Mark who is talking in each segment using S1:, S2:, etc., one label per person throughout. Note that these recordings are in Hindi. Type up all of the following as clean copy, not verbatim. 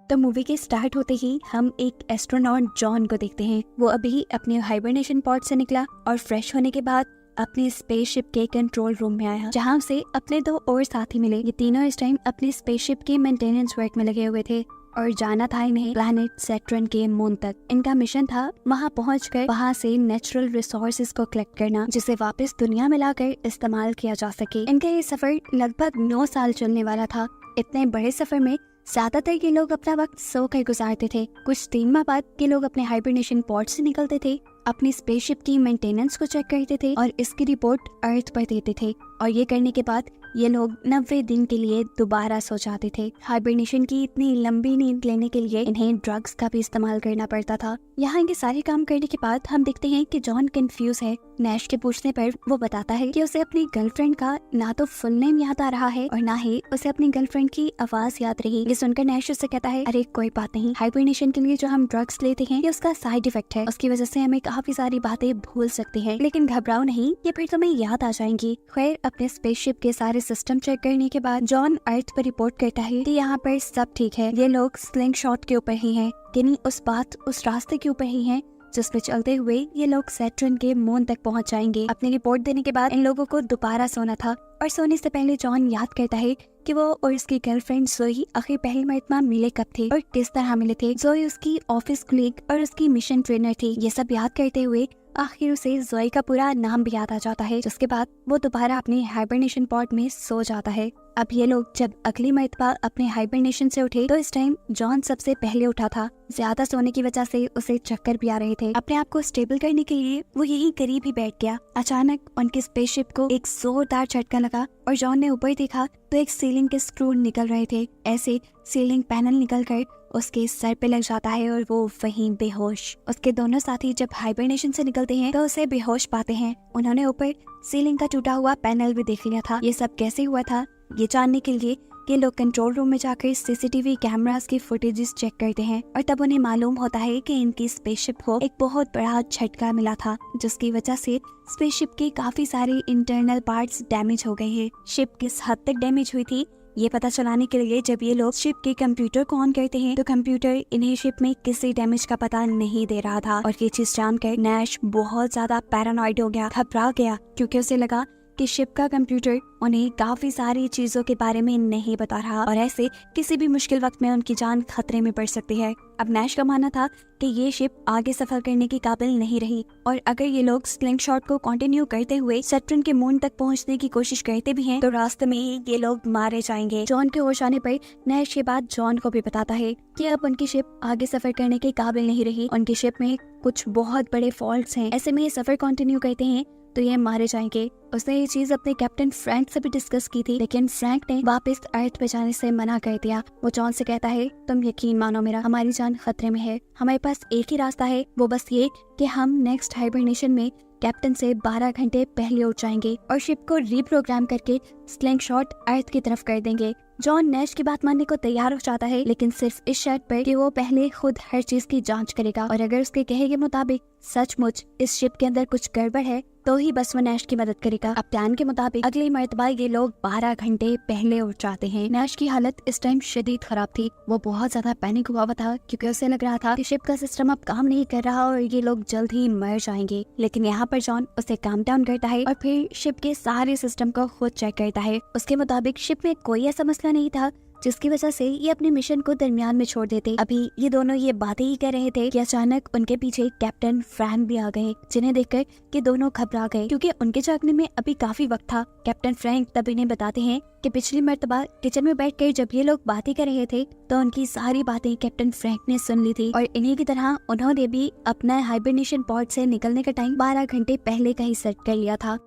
S1: तो मूवी के स्टार्ट होते ही हम एक एस्ट्रोनॉट जॉन को देखते हैं। वो अभी अपने हाइबरनेशन पॉड से निकला और फ्रेश होने के बाद अपने स्पेसशिप के कंट्रोल रूम में आया, जहां उसे अपने 2 और साथी मिले। ये तीनों इस टाइम अपनी स्पेसशिप के मेंटेनेंस वर्क में लगे हुए थे और जाना था इन्हें प्लैनेट सैटर्न के मून तक। इनका मिशन था वहां पहुंचकर वहां से नेचुरल रिसोर्सेज को कलेक्ट करना, जिसे वापस दुनिया में लाकर इस्तेमाल किया जा सके। इनका ये सफर लगभग 9 साल चलने वाला था। इतने बड़े सफर में ज्यादातर ये लोग अपना वक्त सोकर गुजारते थे। कुछ 3 माह बाद ये लोग अपने हाइबरनेशन पॉड से निकलते थे, अपनी स्पेसशिप की मेंटेनेंस को चेक करते थे और इसकी रिपोर्ट अर्थ पर देते थे। और ये करने के बाद ये लोग 90 दिन के लिए दोबारा सो जाते थे। हाइबरनेशन की इतनी लंबी नींद लेने के लिए इन्हें ड्रग्स का भी इस्तेमाल करना पड़ता था। यहाँ इनके सारे काम करने के बाद हम देखते हैं कि जॉन कंफ्यूज है। नैश के पूछने पर वो बताता है कि उसे अपनी गर्लफ्रेंड का ना तो फुल नेम याद आ रहा है और ना ही उसे अपनी गर्लफ्रेंड की आवाज याद रही। ये सुनकर नैश उससे कहता है, अरे कोई बात नहीं, हाइबरनेशन के लिए जो हम ड्रग्स लेते हैं ये उसका साइड इफेक्ट है, उसकी वजह से हमें काफी सारी बातें भूल सकते हैं, लेकिन घबराओ नहीं, ये फिर तुम्हें याद आ जाएंगी। खैर, अपने स्पेसशिप के सारे सिस्टम चेक करने के बाद जॉन अर्थ पर रिपोर्ट करता है कि यहाँ पर सब ठीक है। ये लोग स्लिंग शॉट के ऊपर ही हैं, यानी उस रास्ते के ऊपर ही हैं जिस पे चलते हुए ये लोग सैटर्न के मून तक पहुंच जाएंगे। अपनी रिपोर्ट देने के बाद इन लोगों को दोबारा सोना था और सोने से पहले जॉन याद करता है कि वो और उसकी गर्लफ्रेंड जोई आखिर पहली मरतबा मिले कब थे और किस तरह मिले थे। जोई उसकी ऑफिस कलीग और उसकी मिशन ट्रेनर थी। ये सब याद करते हुए आखिर उसे जोई का पूरा नाम भी याद आ जाता है, जिसके बाद वो दोबारा अपने हाइबरनेशन पॉड में सो जाता है। अब ये लोग जब अगली मरतबा अपने हाइबरनेशन से उठे तो इस टाइम जॉन सबसे पहले उठा था। ज्यादा सोने की वजह से उसे चक्कर भी आ रहे थे। अपने आप को स्टेबल करने के लिए वो यहीं करीब ही बैठ गया। अचानक उनकी स्पेसशिप को एक जोरदार झटका लगा और जॉन ने ऊपर देखा तो एक सीलिंग के स्क्रू निकल रहे थे। ऐसे सीलिंग पैनल निकलकर उसके सर पे लग जाता है और वो वहीं बेहोश। उसके दोनों साथी जब हाइबरनेशन से निकलते हैं तो उसे बेहोश पाते हैं। उन्होंने ऊपर सीलिंग का टूटा हुआ पैनल भी देख लिया था। ये सब कैसे हुआ था ये जानने के लिए ये लोग कंट्रोल रूम में जाकर सीसीटीवी कैमरास की फुटेजेस चेक करते हैं और तब उन्हें मालूम होता है कि इनकी स्पेसशिप को एक बहुत बड़ा झटका मिला था, जिसकी वजह से स्पेसशिप के काफी सारे इंटरनल पार्ट्स डैमेज हो गए हैं। शिप किस हद तक डैमेज हुई थी ये पता चलाने के लिए जब ये लोग शिप के कंप्यूटर को ऑन करते हैं तो कंप्यूटर इन्हें शिप में किसी डैमेज का पता नहीं दे रहा था। और ये चीज जानकर नैश बहुत ज्यादा पैरानॉइड हो गया, घबरा गया, क्योंकि उसे लगा कि शिप का कंप्यूटर उन्हें काफी सारी चीजों के बारे में नहीं बता रहा और ऐसे किसी भी मुश्किल वक्त में उनकी जान खतरे में पड़ सकती है। अब नैश का मानना था कि ये शिप आगे सफर करने की काबिल नहीं रही और अगर ये लोग स्लिंग शॉट को कंटिन्यू करते हुए सैटर्न के मून तक पहुंचने की कोशिश करते भी हैं तो रास्ते में ही ये लोग मारे जाएंगे। जॉन के होश आने पर नैश ये बात जॉन को भी बताता है कि अब उनकी शिप आगे सफर करने के काबिल नहीं रही। उनकी शिप में कुछ बहुत बड़े फॉल्ट्स हैं, ऐसे में ये सफर कंटिन्यू करते हैं तो ये मारे जाएंगे। उसने ये चीज अपने कैप्टन फ्रैंक से भी डिस्कस की थी, लेकिन फ्रैंक ने वापस अर्थ पे जाने से मना कर दिया। वो जॉन से कहता है, तुम यकीन मानो मेरा, हमारी जान खतरे में है। हमारे पास एक ही रास्ता है, वो बस ये कि हम नेक्स्ट हाइबरनेशन में कैप्टन से 12 घंटे पहले उठ जाएंगे और शिप को रीप्रोग्राम करके स्लिंग शॉट अर्थ की तरफ कर देंगे। जॉन नैश की बात मानने को तैयार हो जाता है, लेकिन सिर्फ इस शर्त पर कि वो पहले खुद हर चीज की जांच करेगा और अगर उसके कहे के मुताबिक सचमुच इस शिप के अंदर कुछ गड़बड़ है तो ही बस वो नैश की मदद करेगा। अब प्लान के मुताबिक अगली मरतबा ये लोग 12 घंटे पहले उठ जाते हैं। नैश की हालत इस टाइम शदीद खराब थी। वो बहुत ज्यादा पैनिक हुआ था क्योंकि उसे लग रहा था कि शिप का सिस्टम अब काम नहीं कर रहा और ये लोग जल्द ही मर जाएंगे। लेकिन यहाँ पर जॉन उसे काम डाउन करता है और फिर शिप के सारे सिस्टम को खुद चेक करता है। उसके मुताबिक शिप में कोई ऐसा मसला नहीं था जिसकी वजह से ये अपने मिशन को दरमियान में छोड़ देते। अभी ये दोनों ये बातें ही कर रहे थे कि अचानक उनके पीछे कैप्टन फ्रैंक भी आ गए, जिन्हें देखकर कि दोनों घबरा गए क्योंकि उनके जागने में अभी काफी वक्त था। कैप्टन फ्रैंक तब इन्हें बताते हैं कि पिछली मर्तबा किचन में बैठकर जब ये लोग बातें कर रहे थे तो उनकी सारी बातें कैप्टन फ्रैंक ने सुन ली थी और इन्हीं की तरह उन्होंने भी अपना हाइबरनेशन पॉड से निकलने का टाइम 12 घंटे पहले का ही सेट कर लिया था।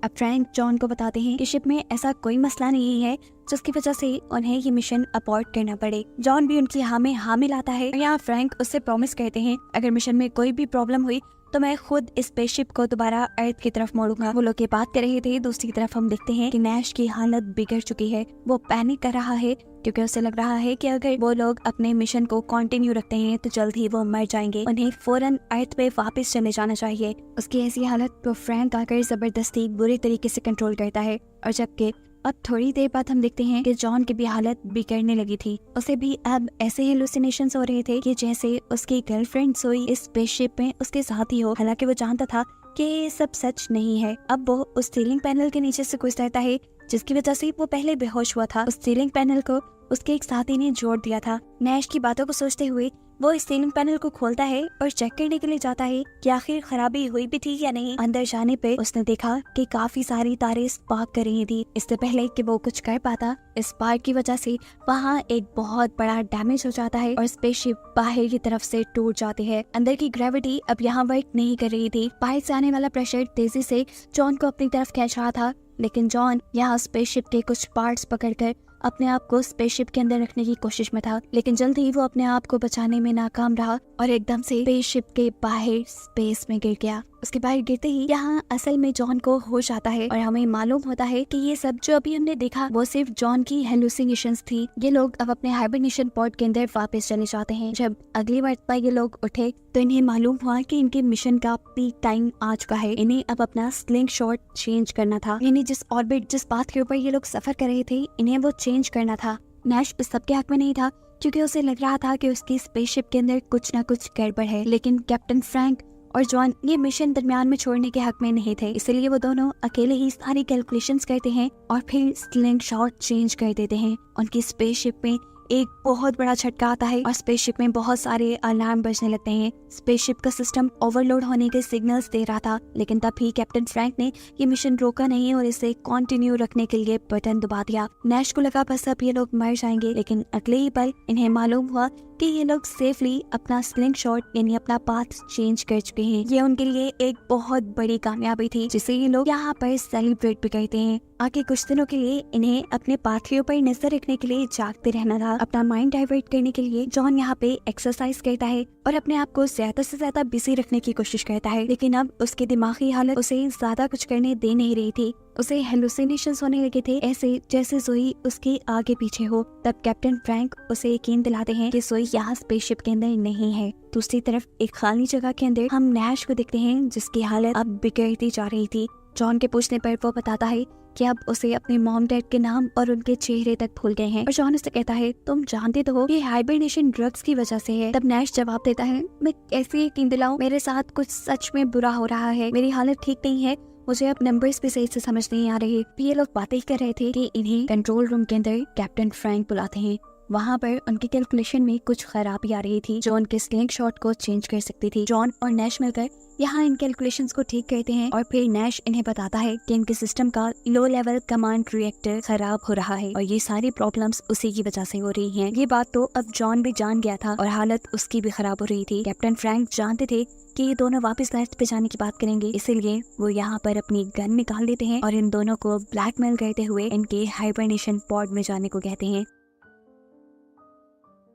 S1: अब फ्रैंक जॉन को बताते हैं कि शिप में ऐसा कोई मसला नहीं है जिसकी वजह से उन्हें ये मिशन अबॉर्ट करना पड़े। जॉन भी उनकी हाँ में हाँ मिलाता है। यहाँ फ्रैंक उससे प्रॉमिस करते हैं अगर मिशन में कोई भी प्रॉब्लम हुई तो मैं खुद इस स्पेसशिप को दोबारा अर्थ की तरफ मोड़ूंगा। वो लोग ये बात कर रहे थे, दूसरी तरफ हम देखते हैं कि नैश की हालत बिगड़ चुकी है। वो पैनिक कर रहा है क्योंकि उसे लग रहा है कि अगर वो लोग अपने मिशन को कंटिन्यू रखते हैं तो जल्द ही वो मर जाएंगे। उन्हें फौरन अर्थ पे वापस चले जाना चाहिए। उसकी ऐसी हालत तो फ्रैंक आकर जबरदस्ती बुरी तरीके से कंट्रोल करता है और जबकि अब थोड़ी देर बाद हम देखते हैं कि जॉन की भी हालत बिगड़ने लगी थी। उसे भी अब ऐसे हेलुसिनेशंस हो रहे थे कि जैसे उसकी गर्लफ्रेंड सोई इस स्पेसशिप में उसके साथ ही हो। हालांकि वो जानता था कि ये सब सच नहीं है। अब वो उस सीलिंग पैनल के नीचे से गुजरता है जिसकी वजह से वो पहले बेहोश हुआ था। उस सीलिंग पैनल को उसके एक साथी ने जोड़ दिया था। नैश की बातों को सोचते हुए वो इस सीलिंग पैनल को खोलता है और चेक करने के लिए जाता है कि आखिर खराबी हुई भी थी या नहीं। अंदर जाने पे उसने देखा कि काफी सारी तारें स्पार्क कर रही थी। इससे पहले कि वो कुछ कर पाता, इस स्पार्क की वजह से वहाँ एक बहुत बड़ा डैमेज हो जाता है और स्पेसशिप बाहर की तरफ से टूट जाती है। अंदर की ग्रेविटी अब यहाँ वर्क नहीं कर रही थी। बाहर से आने वाला प्रेशर तेजी से जॉन को अपनी तरफ खींच रहा था, लेकिन जॉन यहाँ स्पेसशिप के कुछ पार्ट्स पकड़कर अपने आप को स्पेसशिप के अंदर रखने की कोशिश में था, लेकिन जल्द ही वो अपने आप को बचाने में नाकाम रहा और एकदम से स्पेसशिप के बाहर स्पेस में गिर गया। उसके बाहर गिरते ही यहाँ असल में जॉन को होश आता है और हमें मालूम होता है कि ये सब जो अभी हमने देखा वो सिर्फ जॉन की हेलुसिनेशंस थी। ये लोग अब अपने हाइबरनेशन पॉड के अंदर वापस चले जाते हैं। जब अगली बार ये लोग उठे तो इन्हें मालूम हुआ कि इनके मिशन का पीक टाइम आ चुका है। इन्हें अब अपना स्लिंग शॉट चेंज करना था, यानी जिस ऑर्बिट जिस पाथ के ऊपर ये लोग सफर कर रहे थे इन्हें वो चेंज करना था। नैश इस सब के हक में नहीं था क्योंकि उसे लग रहा था कि उसकी स्पेसशिप के अंदर कुछ न कुछ गड़बड़ है, लेकिन कैप्टन फ्रैंक और जॉन ये मिशन दरमियान में छोड़ने के हक में नहीं थे। इसलिए वो दोनों अकेले ही सारी कैलकुलेशंस करते हैं और फिर स्लिंग शॉट चेंज कर देते हैं। उनकी स्पेसशिप में एक बहुत बड़ा झटका आता है और स्पेसशिप में बहुत सारे अलार्म बजने लगते हैं। स्पेसशिप का सिस्टम ओवरलोड होने के सिग्नल्स दे रहा था, लेकिन तब भी कैप्टन फ्रैंक ने ये मिशन रोका नहीं और इसे कंटिन्यू रखने के लिए बटन दबा दिया। नैश को लगा बस अब ये लोग मर जाएंगे, लेकिन अगले ही पल इन्हें मालूम हुआ कि ये लोग सेफली अपना स्लिंग शॉट यानी अपना पाथ चेंज कर चुके हैं। ये उनके लिए एक बहुत बड़ी कामयाबी थी जिसे ये लोग यहाँ पर सेलिब्रेट भी करते हैं। आगे कुछ दिनों के लिए इन्हें अपने पाथियों पर नजर रखने के लिए जागते रहना था। अपना माइंड डाइवर्ट करने के लिए जॉन यहाँ पे एक्सरसाइज करता है और अपने आप को ज्यादा से ज्यादा बिजी रखने की कोशिश करता है, लेकिन अब उसकी दिमागी हालत उसे ज्यादा कुछ करने दे नहीं रही थी। उसे हेलुसिनेशंस होने लगे थे, ऐसे जैसे जोई उसके आगे पीछे हो। तब कैप्टन फ्रैंक उसे यकीन दिलाते हैं कि जोई यहाँ स्पेसशिप के अंदर नहीं है। दूसरी तरफ एक खाली जगह के अंदर हम नैश को देखते हैं जिसकी हालत अब बिगड़ती जा रही थी। जॉन के पूछने पर वो बताता है कि अब उसे अपने मॉम डैड के नाम और उनके चेहरे तक भूल गए हैं और जॉन उससे कहता है तुम जानते तो हो ये हाइबरनेशन ड्रग्स की वजह से है। तब नैश जवाब देता है मैं कैसे यकीन दिलाऊं, मेरे साथ कुछ सच में बुरा हो रहा है, मेरी हालत ठीक नहीं है, मुझे अब नंबर्स भी सही से समझ नहीं आ रहे। ये लोग बातें कर रहे थे कि इन्हें कंट्रोल रूम के अंदर कैप्टन फ्रैंक बुलाते हैं। वहाँ पर उनकी कैलकुलेशन में कुछ खराबी आ रही थी जो उनके स्लिंग शॉट को चेंज कर सकती थी। जॉन और नैश मिलकर यहाँ इन कैलकुलेशंस को ठीक करते हैं और फिर नैश इन्हें बताता है कि इनके सिस्टम का लो लेवल कमांड रिएक्टर खराब हो रहा है और ये सारी प्रॉब्लम्स उसी की वजह से हो रही हैं। ये बात तो अब जॉन भी जान गया था और हालत उसकी भी खराब हो रही थी। कैप्टन फ्रैंक जानते थे कि ये दोनों वापस लाइफ पे जाने की बात करेंगे, इसीलिए वो यहाँ पर अपनी गन निकाल देते हैं और इन दोनों को ब्लैकमेल करते हुए इनके हाइबरनेशन पॉड में जाने को कहते हैं।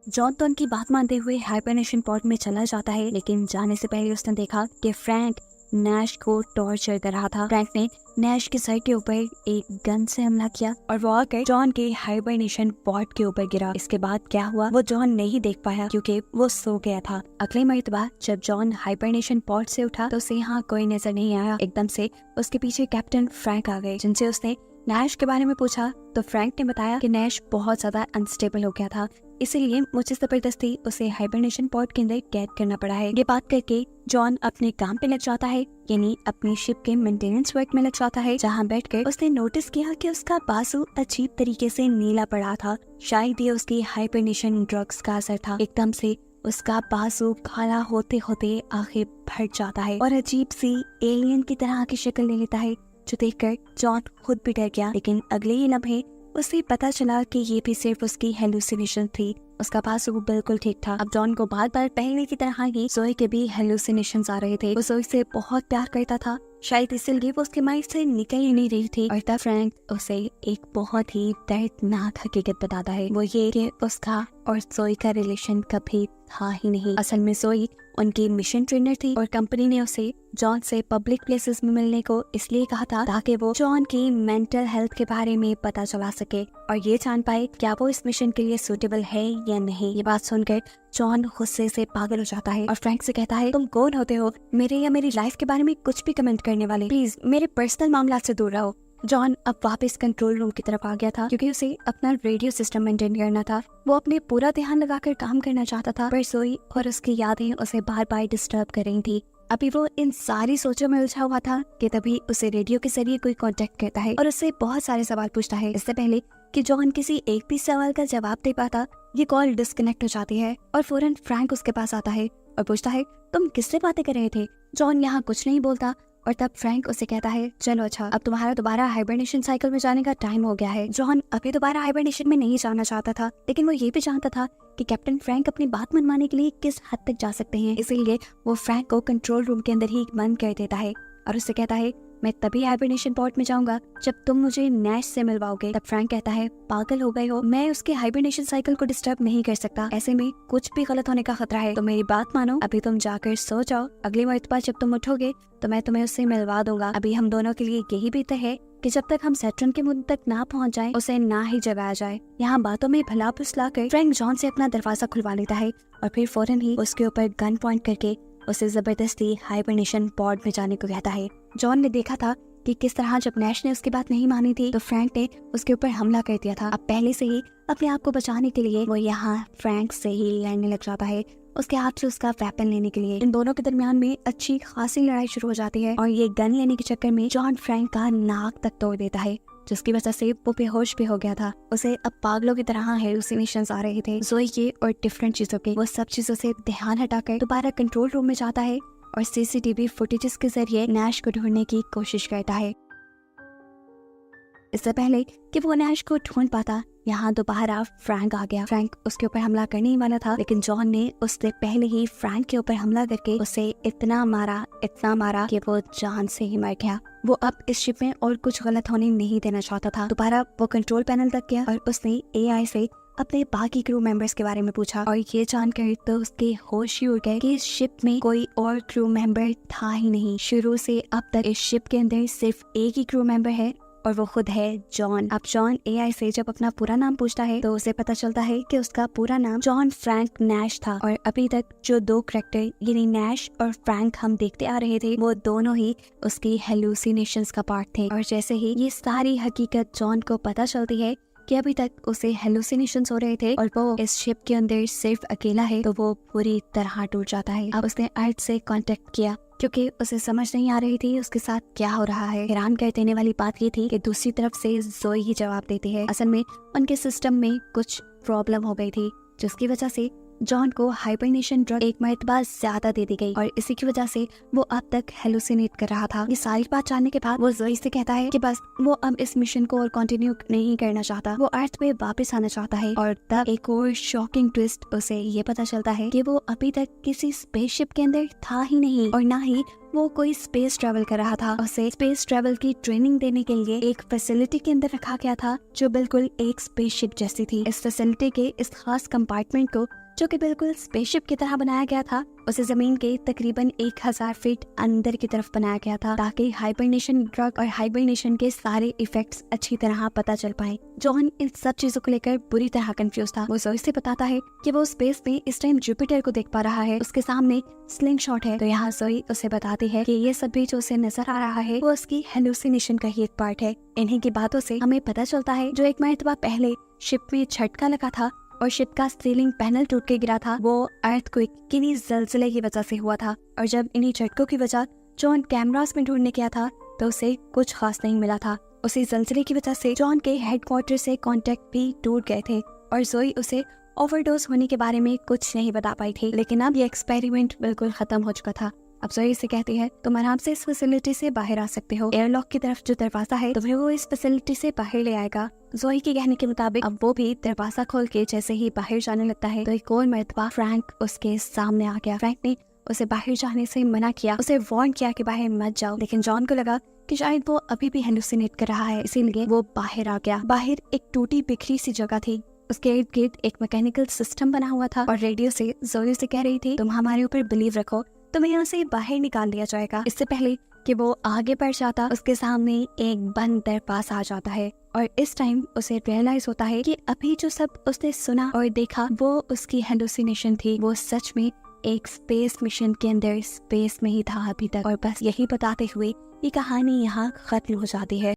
S1: जॉन तो उनकी बात मानते हुए हाइबरनेशन पॉड में चला जाता है, लेकिन जाने से पहले उसने देखा कि फ्रैंक नैश को टॉर्चर कर रहा था। फ्रैंक ने नैश के सर के ऊपर एक गन से हमला किया और वो आकर जॉन के हाइबरनेशन पॉड के ऊपर गिरा। इसके बाद क्या हुआ वो जॉन नहीं देख पाया क्योंकि वो सो गया था। अगले मर्तबा जब जॉन हाइबरनेशन पॉड से उठा तो उसे यहाँ कोई नजर नहीं आया। एकदम से उसके पीछे कैप्टन फ्रैंक आ गए जिनसे उसने नैश के बारे में पूछा तो फ्रैंक ने बताया कि नैश बहुत ज्यादा अनस्टेबल हो गया था, इसीलिए मुझे जबरदस्ती उसे हाइबरनेशन पॉड के अंदर कैद करना पड़ा है। ये बात करके जॉन अपने काम पे लग जाता है, यानी अपनी शिप के मेंटेनेंस वर्क में लग जाता है, जहाँ बैठकर उसने नोटिस किया कि उसका बाजू अजीब तरीके से नीला पड़ा था। शायद ये उसकी हाइबरनेशन ड्रग्स का असर था। एकदम से उसका बाजू काला होते होते आखिर फट जाता है और अजीब सी एलियन की तरह की शक्ल ले लेता है, जो देखकर जॉन खुद भी डर गया। लेकिन अगले ही लम्हे उसे पता चला कि ये भी सिर्फ उसकी हेलुसिनेशन थी। उसका बाजू बिल्कुल ठीक था। अब जॉन को बार बार पहले की तरह ही जोई के भी हेलुसिनेशंस आ रहे थे। वो जोई से बहुत प्यार करता था, शायद इसलिए वो उसके माइंड से निकल ही नहीं रही थी। और तब फ्रैंक उसे एक बहुत ही दर्दनाक हकीकत बताता है, वो ये कि उसका और जोई का रिलेशन कभी था ही नहीं। असल में जोई उनकी मिशन ट्रेनर थी और कंपनी ने उसे जॉन से पब्लिक प्लेसेस में मिलने को इसलिए कहा था ताकि वो जॉन की मेंटल हेल्थ के बारे में पता चला सके और ये जान पाए क्या वो इस मिशन के लिए सूटेबल है या नहीं। ये बात सुनकर जॉन गुस्से से पागल हो जाता है और फ्रैंक से कहता है तुम कौन होते हो मेरे या मेरी लाइफ के बारे में कुछ भी कमेंट करने वाले, प्लीज मेरे पर्सनल मामला से दूर रहो। जॉन अब वापस कंट्रोल रूम की तरफ आ गया था क्योंकि उसे अपना रेडियो सिस्टम मेंटेन करना था। वो अपने पूरा ध्यान लगाकर काम करना चाहता था, पर जोई और उसकी यादें उसे बार बार डिस्टर्ब कर रही थी। अभी वो इन सारी सोचों में उलझा हुआ था कि तभी उसे रेडियो के जरिए कोई कांटेक्ट करता है और उससे बहुत सारे सवाल पूछता है। इससे पहले कि जॉन किसी एक भी सवाल का जवाब दे पाता, ये कॉल डिस्कनेक्ट हो जाती है और फौरन फ्रैंक उसके पास आता है और पूछता है, तुम किससे बातें कर रहे थे? जॉन यहाँ कुछ नहीं बोलता और तब फ्रैंक उसे कहता है, चलो अच्छा, अब तुम्हारा दोबारा हाइबरनेशन साइकिल में जाने का टाइम हो गया है। जॉन अभी दोबारा हाइबरनेशन में नहीं जाना चाहता था, लेकिन वो ये भी जानता था कि कैप्टन फ्रैंक अपनी बात मनवाने के लिए किस हद तक जा सकते हैं। इसीलिए वो फ्रैंक को कंट्रोल रूम के अंदर ही बंद कर देता है और उससे कहता है, मैं तभी हाइबरनेशन पॉड में जाऊंगा जब तुम मुझे नैश से मिलवाओगे। तब फ्रैंक कहता है, पागल हो गए हो, मैं उसके हाइबरनेशन साइकिल को डिस्टर्ब नहीं कर सकता, ऐसे में कुछ भी गलत होने का खतरा है। तो मेरी बात मानो, अभी तुम जाकर सो जाओ, अगली मर्तबा जब तुम उठोगे तो मैं तुम्हें उससे मिलवा दूंगा। अभी हम दोनों के लिए यही बेहतर है कि जब तक हम सैटर्न के मुद्दे तक ना पहुंच जाएं, उसे ना ही जगाया जाए। यहाँ बातों में भला फुसला कर फ्रैंक जॉन से अपना दरवाजा खुलवा लेता है और फिर फौरन ही उसके ऊपर गन पॉइंट करके उसे जबरदस्ती हाइबरनेशन पॉड में जाने को कहता है। जॉन ने देखा था कि किस तरह जब नैश ने उसकी बात नहीं मानी थी तो फ्रैंक ने उसके ऊपर हमला कर दिया था। अब पहले से ही अपने आप को बचाने के लिए वो यहाँ फ्रैंक से ही लड़ने लग जाता है, उसके हाथ से उसका वेपन लेने के लिए। इन दोनों के दरमियान में अच्छी खासी लड़ाई शुरू हो जाती है और ये गन लेने के चक्कर में जॉन फ्रैंक का नाक तक तोड़ देता है, जिसकी वजह से वो बेहोश भी हो गया था। उसे अब पागलों की तरह हेलुसिनेशंस आ रहे थे, जोई के और डिफरेंट चीजों के। वो सब चीजों से ध्यान हटाकर दोबारा कंट्रोल रूम में जाता है और सीसीटीवी फुटेजेस के जरिए नैश को ढूंढने की कोशिश करता है। इससे पहले कि वो नैश को ढूंढ पाता, यहाँ दोबारा फ्रैंक आ गया। फ्रैंक उसके ऊपर हमला करने ही वाला था, लेकिन जॉन ने उससे पहले ही फ्रैंक के ऊपर हमला करके उसे इतना मारा कि वो जान से ही मर गया। वो अब इस शिप में और कुछ गलत होने नहीं देना चाहता था। दोबारा वो कंट्रोल पैनल तक गया और उसने एआई से अपने बाकी क्रू मेंबर्स के बारे में पूछा और ये जानकर तो उसके होश ही उड़ गए कि इस शिप में कोई और क्रू मेंबर था ही नहीं। शुरू से अब तक इस शिप के अंदर सिर्फ एक ही क्रू मेंबर है और वो खुद है जॉन। अब जॉन एआई से जब अपना पूरा नाम पूछता है तो उसे पता चलता है कि उसका पूरा नाम जॉन फ्रैंक नैश था और अभी तक जो दो कैरेक्टर यानी नैश और फ्रैंक हम देखते आ रहे थे, वो दोनों ही उसकी हेलुसिनेशंस का पार्ट थे। और जैसे ही ये सारी हकीकत जॉन को पता चलती है कि अभी तक उसे हेलुसिनेशंस हो रहे थे और वो इस शिप के अंदर सिर्फ अकेला है, तो वो पूरी तरह टूट जाता है। अब उसने अर्थ से कांटेक्ट किया क्योंकि उसे समझ नहीं आ रही थी उसके साथ क्या हो रहा है। हैरान कर देने वाली बात ये थी कि दूसरी तरफ से जोई ही जवाब देती है। असल में उनके सिस्टम में कुछ प्रॉब्लम हो गई थी, जिसकी वजह से जॉन को हाइबरनेशन ड्रग एक मर्तबा ज्यादा दे दी गई और इसी की वजह से वो अब तक हेलुसिनेट कर रहा था। ये सारी बात जानने के बाद वो जोई से कहता है कि बस वो अब इस मिशन को और कंटिन्यू नहीं करना चाहता, वो अर्थ पे वापस आना चाहता है। और तब एक और शॉकिंग ट्विस्ट उसे ये पता चलता है कि वो अभी तक किसी स्पेसशिप के अंदर था ही नहीं और ना ही वो कोई स्पेस ट्रेवल कर रहा था। उसे स्पेस ट्रेवल की ट्रेनिंग देने के लिए एक फैसिलिटी के अंदर रखा गया था जो बिल्कुल एक स्पेसशिप जैसी थी। इस फैसिलिटी के इस खास कंपार्टमेंट को, जो कि बिल्कुल स्पेसशिप की तरह बनाया गया था, उसे जमीन के तकरीबन 1000 फीट अंदर की तरफ बनाया गया था ताकि हाइबरनेशन ड्रग और हाइबरनेशन के सारे इफेक्ट्स अच्छी तरह पता चल पाए। जॉन इन सब चीजों को लेकर बुरी तरह कंफ्यूज था। वो जोई से बताता है कि वो स्पेस में इस टाइम जुपिटर को देख पा रहा है, उसके सामने स्लिंग शॉट है। तो यहाँ जोई उसे बताती है कि ये सब भी जो उसे नजर आ रहा है वो उसकी हेलुसिनेशन का ही एक पार्ट है। इन्हीं की बातों से हमें पता चलता है जो एक मरतबा पहले शिप में झटका लगा था और शिप का सीलिंग पैनल टूट के गिरा था, वो अर्थक्वेक किन्हीं जलजले की वजह से हुआ था। और जब इन्हीं झटकों की वजह जॉन कैमरास में ढूंढने गया था तो उसे कुछ खास नहीं मिला था। उसी जलजले की वजह से जॉन के हेडक्वार्टर से कांटेक्ट भी टूट गए थे और जोई उसे ओवरडोज होने के बारे में कुछ नहीं बता पाई थी। लेकिन अब ये एक्सपेरिमेंट बिल्कुल खत्म हो चुका था। अब जोई से कहती है, तुम आराम से इस फैसिलिटी से बाहर आ सकते हो, एयरलॉक की तरफ जो दरवाजा है तुम्हें वो इस फैसिलिटी से बाहर ले आएगा। जोई के कहने के मुताबिक अब वो भी दरवाजा खोल के जैसे ही बाहर जाने लगता है तो एक और मर्तबा फ्रैंक उसके सामने आ गया। फ्रैंक ने उसे बाहर जाने से मना किया, उसे वार्न किया कि बाहर मत जाओ, लेकिन जॉन को लगा कि शायद वो अभी भी हेलुसिनेट कर रहा है, इसीलिए वो बाहर आ गया। बाहर एक टूटी बिखरी सी जगह थी, उसके इर्द गिर्द एक मैकेनिकल सिस्टम बना हुआ था और रेडियो से जोई से कह रही थी, तुम हमारे ऊपर बिलीव रखो, तुम्हें यहाँ से बाहर निकाल दिया जाएगा। इससे पहले कि वो आगे बढ़ जाता, उसके सामने एक बंद दरवाजा आ जाता है और इस टाइम उसे रियलाइज होता है कि अभी जो सब उसने सुना और देखा वो उसकी हेलुसिनेशन थी, वो सच में एक स्पेस मिशन के अंदर स्पेस में ही था अभी तक। और बस यही बताते हुए ये कहानी यहाँ खत्म हो जाती है।